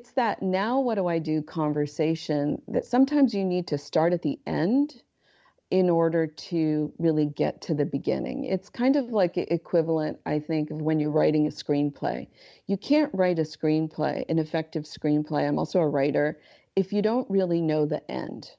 it's that now what do I do conversation that sometimes you need to start at the end in order to really get to the beginning. It's kind of like equivalent, I think, of when you're writing a screenplay. You can't write a screenplay, an effective screenplay. I'm also a writer, if you don't really know the end.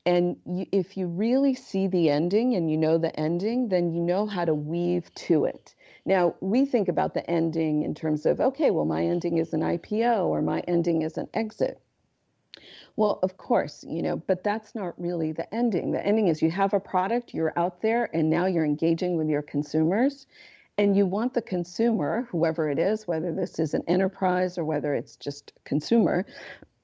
And if you really see the ending and you know the ending, then you know how to weave to it. Now, we think about the ending in terms of, okay, well, my ending is an IPO or my ending is an exit. Well, of course, but that's not really the ending. The ending is you have a product, you're out there, and now you're engaging with your consumers. And you want the consumer, whoever it is, whether this is an enterprise or whether it's just a consumer,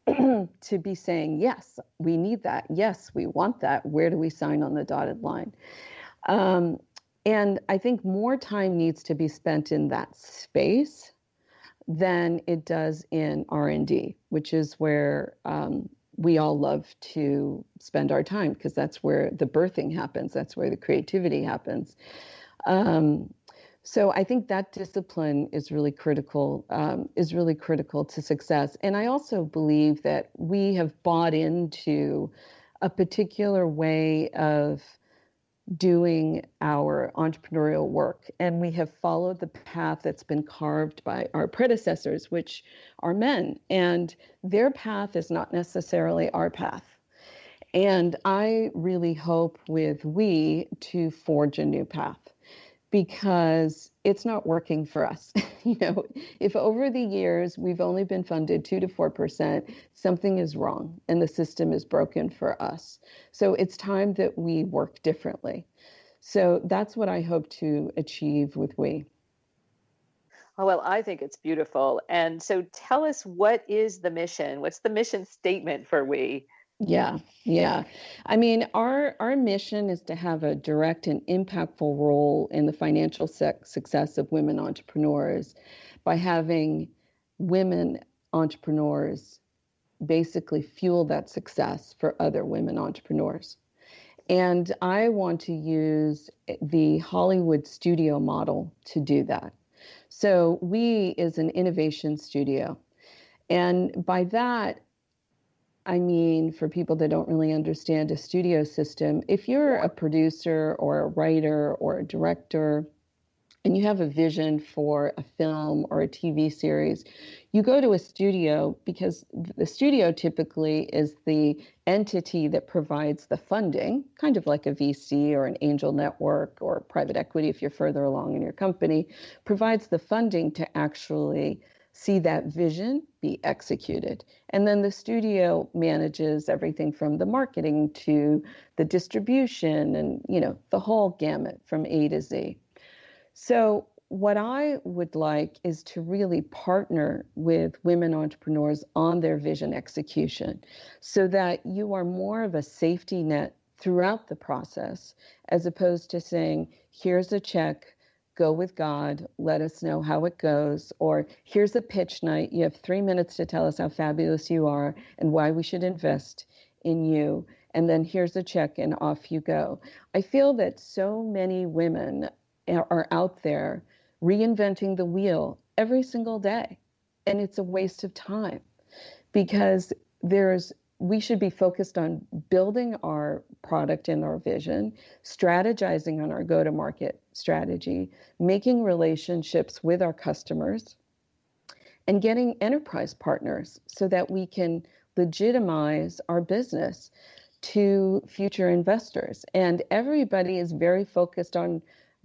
to be saying, yes, we need that. Yes, we want that. Where do we sign on the dotted line? And I think more time needs to be spent in that space than it does in R&D, which is where we all love to spend our time because that's where the birthing happens. That's where the creativity happens. So I think that discipline is really critical to success. And I also believe that we have bought into a particular way of doing our entrepreneurial work. And we have followed the path that's been carved by our predecessors, which are men. And their path is not necessarily our path. And I really hope with we to forge a new path, because it's not working for us. If over the years we've only been funded 2 to 4%, something is wrong and the system is broken for us. So it's time that we work differently. So that's what I hope to achieve with we. Oh, well, I think it's beautiful. And so tell us, what is the mission? What's the mission statement for we? Yeah. I mean, our mission is to have a direct and impactful role in the financial success of women entrepreneurs by having women entrepreneurs basically fuel that success for other women entrepreneurs. And I want to use the Hollywood studio model to do that. So we is an innovation studio. And by that, I mean, for people that don't really understand a studio system, if you're a producer or a writer or a director and you have a vision for a film or a TV series, you go to a studio because the studio typically is the entity that provides the funding, kind of like a VC or an angel network or private equity if you're further along in your company, provides the funding to actually see that vision be executed. And then the studio manages everything from the marketing to the distribution and, the whole gamut from A to Z. So what I would like is to really partner with women entrepreneurs on their vision execution so that you are more of a safety net throughout the process, as opposed to saying, here's a check, go with God, let us know how it goes, or here's a pitch night, you have 3 minutes to tell us how fabulous you are and why we should invest in you, and then here's a check and off you go. I feel that so many women are out there reinventing the wheel every single day, and it's a waste of time because we should be focused on building our product and our vision, strategizing on our go-to-market strategy, making relationships with our customers, and getting enterprise partners so that we can legitimize our business to future investors. And everybody is very focused on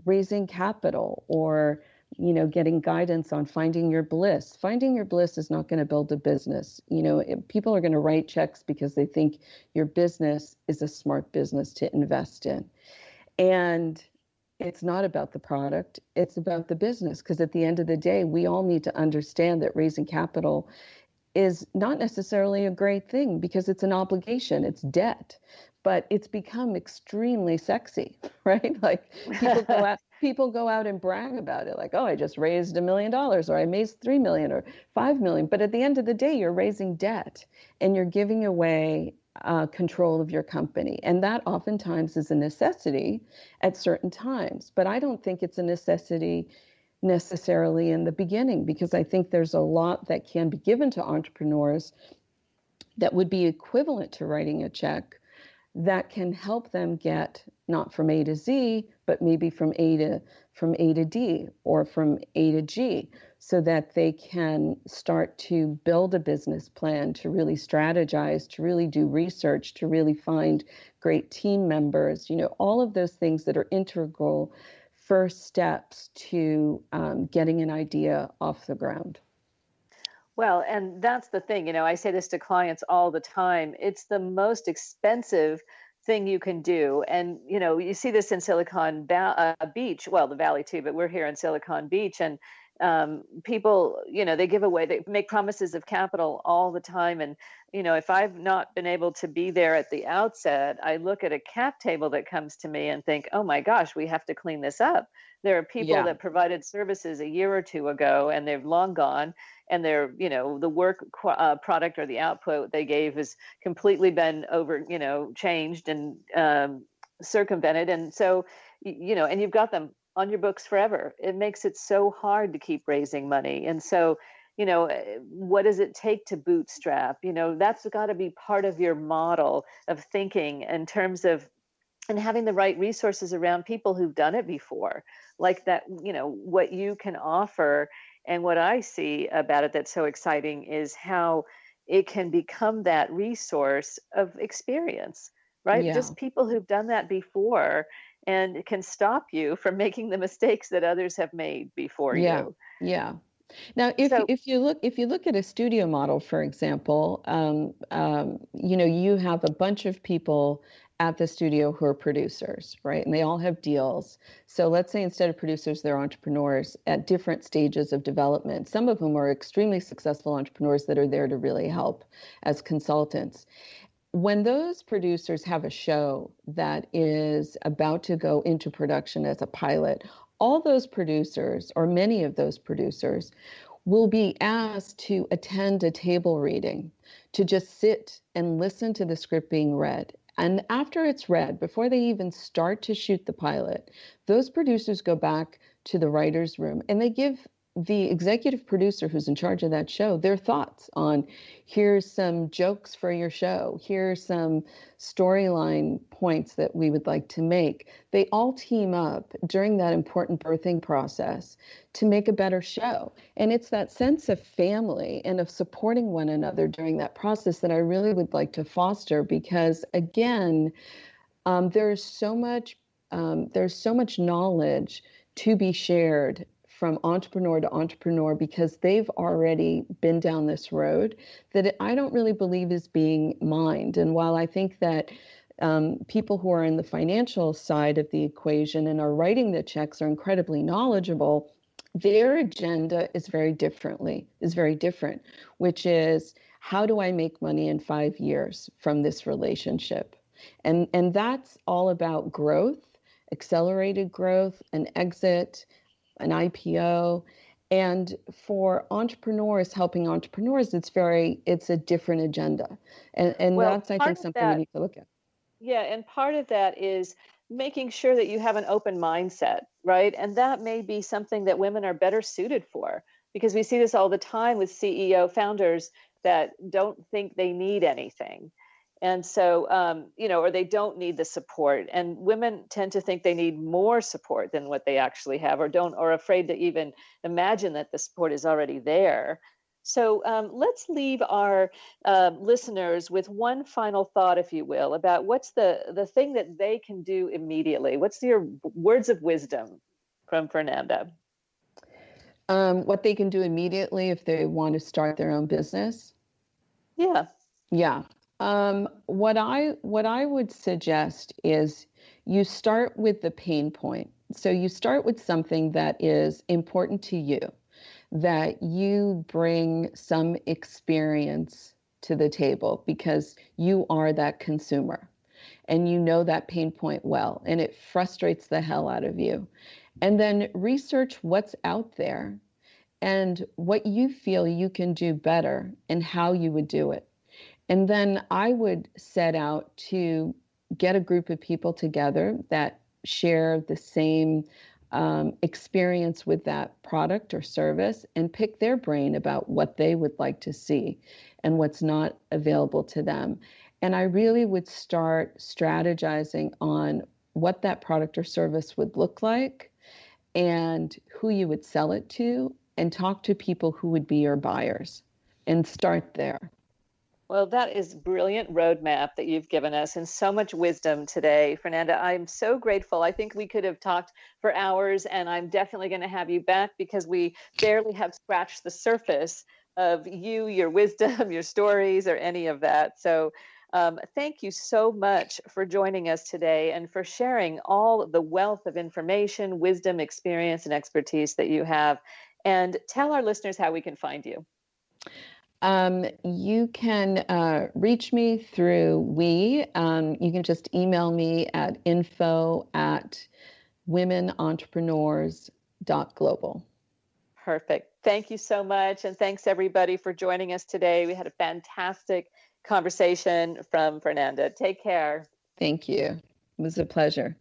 raising capital or getting guidance on finding your bliss. Finding your bliss is not going to build a business. People are going to write checks because they think your business is a smart business to invest in. And it's not about the product, it's about the business. Because at the end of the day, we all need to understand that raising capital is not necessarily a great thing because it's an obligation, it's debt. But it's become extremely sexy, right? Like people go out and brag about it, like, oh, I just raised $1 million, or I raised 3 million, or 5 million. But at the end of the day, you're raising debt, and you're giving away control of your company, and that oftentimes is a necessity at certain times. But I don't think it's a necessity necessarily in the beginning, because I think there's a lot that can be given to entrepreneurs that would be equivalent to writing a check that can help them get not from A to Z, but maybe from A to D or from A to G, so that they can start to build a business plan, to really strategize, to really do research, to really find great team members, all of those things that are integral first steps to getting an idea off the ground. Well, and that's the thing, I say this to clients all the time. It's the most expensive thing you can do. And, you see this in Beach, well, the Valley too, but we're here in Silicon Beach. And people, they give away, they make promises of capital all the time. And, if I've not been able to be there at the outset, I look at a cap table that comes to me and think, oh my gosh, we have to clean this up. There are people Yeah, that provided services a year or two ago and they've long gone, and they're, the work product or the output they gave has completely been over, changed and circumvented. And so, and you've got them on your books forever. It makes it so hard to keep raising money. And so, what does it take to bootstrap? That's got to be part of your model of thinking in terms of, and having the right resources around people who've done it before, like that, what you can offer. And what I see about it that's so exciting is how it can become that resource of experience, right? yeah, Just people who've done that before, and it can stop you from making the mistakes that others have made before yeah, you. yeah. Now, So, if you look at a studio model, for example, you have a bunch of people at the studio who are producers, right? And they all have deals. So let's say instead of producers, they're entrepreneurs at different stages of development. Some of them are extremely successful entrepreneurs that are there to really help as consultants. When those producers have a show that is about to go into production as a pilot, all those producers, or many of those producers, will be asked to attend a table reading, to just sit and listen to the script being read. And after it's read, before they even start to shoot the pilot, those producers go back to the writer's room and they give the executive producer who's in charge of that show their thoughts on, here's some jokes for your show, here's some storyline points that we would like to make. They all team up during that important birthing process to make a better show. And it's that sense of family and of supporting one another during that process that I really would like to foster, because again, there's so much knowledge to be shared from entrepreneur to entrepreneur, because they've already been down this road that I don't really believe is being mined. And while I think that people who are in the financial side of the equation and are writing the checks are incredibly knowledgeable, their agenda is very different, which is, how do I make money in 5 years from this relationship? And that's all about growth, accelerated growth, an exit, an IPO. And for entrepreneurs, helping entrepreneurs, it's a different agenda. And well, that's, I think, part of something we that, need to look at. yeah, and part of that is making sure that you have an open mindset, right? And that may be something that women are better suited for, because we see this all the time with CEO founders that don't think they need anything. And so, or they don't need the support. And women tend to think they need more support than what they actually have, or afraid to even imagine that the support is already there. So let's leave our listeners with one final thought, if you will, about what's the thing that they can do immediately. What's your words of wisdom from Fernanda? What they can do immediately if they want to start their own business. Yeah. Yeah. What I would suggest is you start with the pain point. So you start with something that is important to you, that you bring some experience to the table because you are that consumer and you know that pain point well, and it frustrates the hell out of you. And then research what's out there and what you feel you can do better and how you would do it. And then I would set out to get a group of people together that share the same experience with that product or service and pick their brain about what they would like to see and what's not available to them. And I really would start strategizing on what that product or service would look like and who you would sell it to, and talk to people who would be your buyers and start there. Well, that is brilliant roadmap that you've given us and so much wisdom today, Fernanda. I'm so grateful. I think we could have talked for hours, and I'm definitely going to have you back because we barely have scratched the surface of you, your wisdom, your stories, or any of that. So thank you so much for joining us today and for sharing all the wealth of information, wisdom, experience, and expertise that you have. And tell our listeners how we can find you. You can reach me through you can just email me at info@womenentrepreneurs.global. Perfect. Thank you so much. And thanks everybody for joining us today. We had a fantastic conversation from Fernanda. Take care. Thank you. It was a pleasure.